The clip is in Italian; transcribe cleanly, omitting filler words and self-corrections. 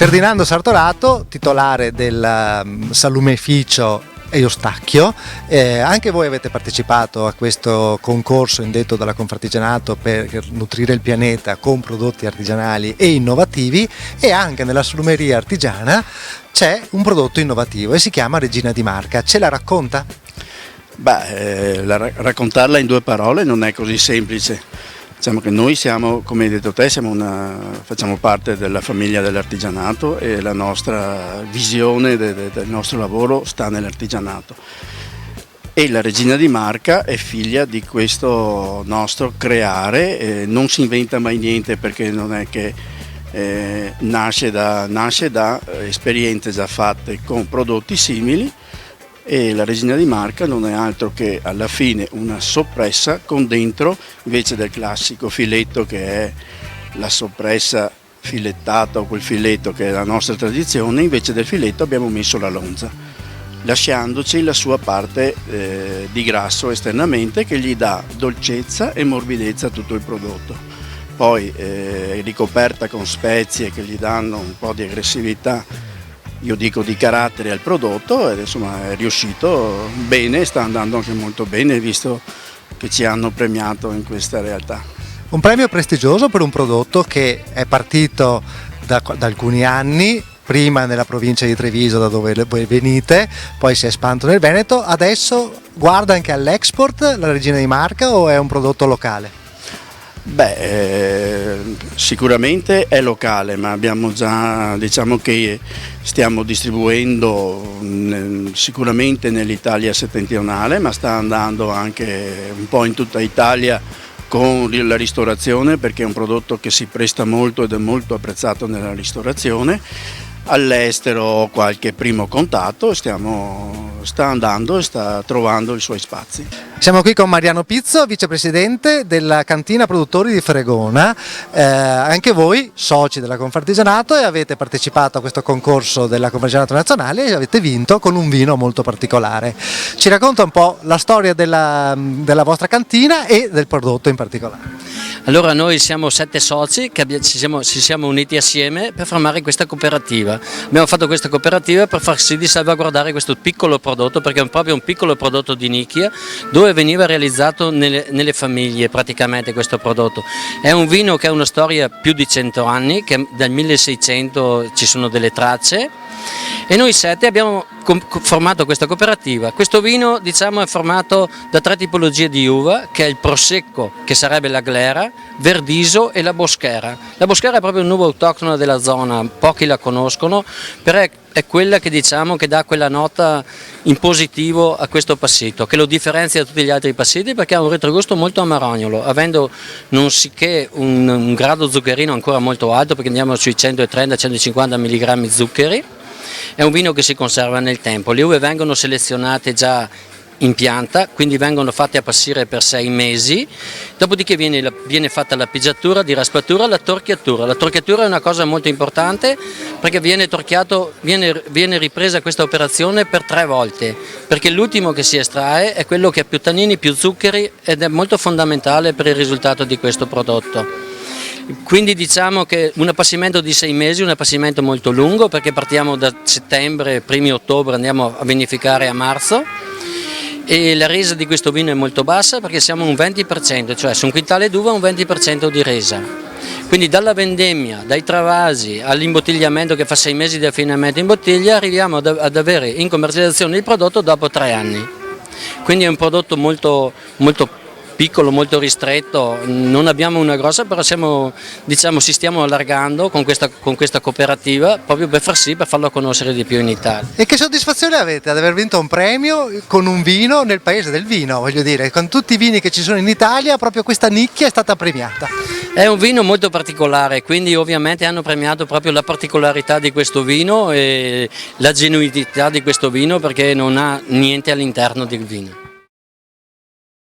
Ferdinando Sartorato, titolare del salumificio Eustachio, anche voi avete partecipato a questo concorso indetto dalla Confartigianato per nutrire il pianeta con prodotti artigianali e innovativi, e anche nella salumeria artigiana c'è un prodotto innovativo e si chiama Regina di Marca. Ce la racconta? Raccontarla in due parole non è così semplice. Diciamo che noi siamo, come hai detto te, facciamo parte della famiglia dell'artigianato e la nostra visione del nostro lavoro sta nell'artigianato. E la Regina di Marca è figlia di questo nostro creare, non si inventa mai niente, perché non è che nasce da esperienze già fatte con prodotti simili. E la Regina di Marca non è altro che alla fine una soppressa con dentro, invece del classico filetto che è la soppressa filettata o quel filetto che è la nostra tradizione, invece del filetto abbiamo messo la lonza, lasciandoci la sua parte di grasso esternamente, che gli dà dolcezza e morbidezza a tutto il prodotto. Poi è ricoperta con spezie che gli danno un po' di aggressività, io dico di carattere, al prodotto, ed insomma è riuscito bene, sta andando anche molto bene, visto che ci hanno premiato in questa realtà. Un premio prestigioso per un prodotto che è partito da alcuni anni, prima nella provincia di Treviso, da dove voi venite, poi si è espanso nel Veneto, adesso guarda anche all'export la Regina di Marca, o è un prodotto locale? Sicuramente è locale, ma abbiamo già, diciamo che stiamo distribuendo sicuramente nell'Italia settentrionale, ma sta andando anche un po' in tutta Italia con la ristorazione, perché è un prodotto che si presta molto ed è molto apprezzato nella ristorazione. All'estero qualche primo contatto, sta andando e sta trovando i suoi spazi. Siamo qui con Mariano Pizzo, vicepresidente della cantina produttori di Fregona. Anche voi soci della Confartigianato, e avete partecipato a questo concorso della Confartigianato Nazionale e avete vinto con un vino molto particolare. Ci racconta un po' la storia della vostra cantina e del prodotto in particolare. Allora, noi siamo 7 soci che ci siamo uniti assieme per formare questa cooperativa. Abbiamo fatto questa cooperativa per far sì di salvaguardare questo piccolo prodotto, perché è proprio un piccolo prodotto di nicchia, dove veniva realizzato nelle famiglie praticamente questo prodotto. È un vino che ha una storia più di 100 anni, che dal 1600 ci sono delle tracce, e noi 7 abbiamo formato questa cooperativa. Questo vino, diciamo, è formato da 3 tipologie di uva, che è il Prosecco, che sarebbe la Glera, Verdiso e la Boschera. La Boschera è proprio un'uva autoctona della zona, pochi la conoscono, però è quella che, diciamo, che dà quella nota in positivo a questo passito, che lo differenzia da tutti gli altri passiti, perché ha un retrogusto molto amarognolo, avendo non sicché un grado zuccherino ancora molto alto, perché andiamo sui 130-150 mg zuccheri. È un vino che si conserva nel tempo, le uve vengono selezionate già in pianta, quindi vengono fatte appassire per 6 mesi, dopodiché viene fatta la pigiatura, di raspatura, la torchiatura. La torchiatura è una cosa molto importante, perché viene ripresa questa operazione per 3 volte, perché l'ultimo che si estrae è quello che ha più tannini, più zuccheri, ed è molto fondamentale per il risultato di questo prodotto. Quindi diciamo che un appassimento di 6 mesi, un appassimento molto lungo, perché partiamo da settembre, primi ottobre, andiamo a vinificare a marzo, e la resa di questo vino è molto bassa, perché siamo un 20%, cioè su un quintale d'uva un 20% di resa. Quindi dalla vendemmia, dai travasi all'imbottigliamento, che fa 6 mesi di affinamento in bottiglia, arriviamo ad avere in commercializzazione il prodotto dopo 3 anni. Quindi è un prodotto molto piccolo, molto ristretto, non abbiamo una grossa, però ci stiamo allargando con questa cooperativa, proprio per farlo conoscere di più in Italia. E che soddisfazione avete ad aver vinto un premio con un vino nel paese del vino, voglio dire, con tutti i vini che ci sono in Italia, proprio questa nicchia è stata premiata. È un vino molto particolare, quindi ovviamente hanno premiato proprio la particolarità di questo vino e la genuinità di questo vino, perché non ha niente all'interno del vino.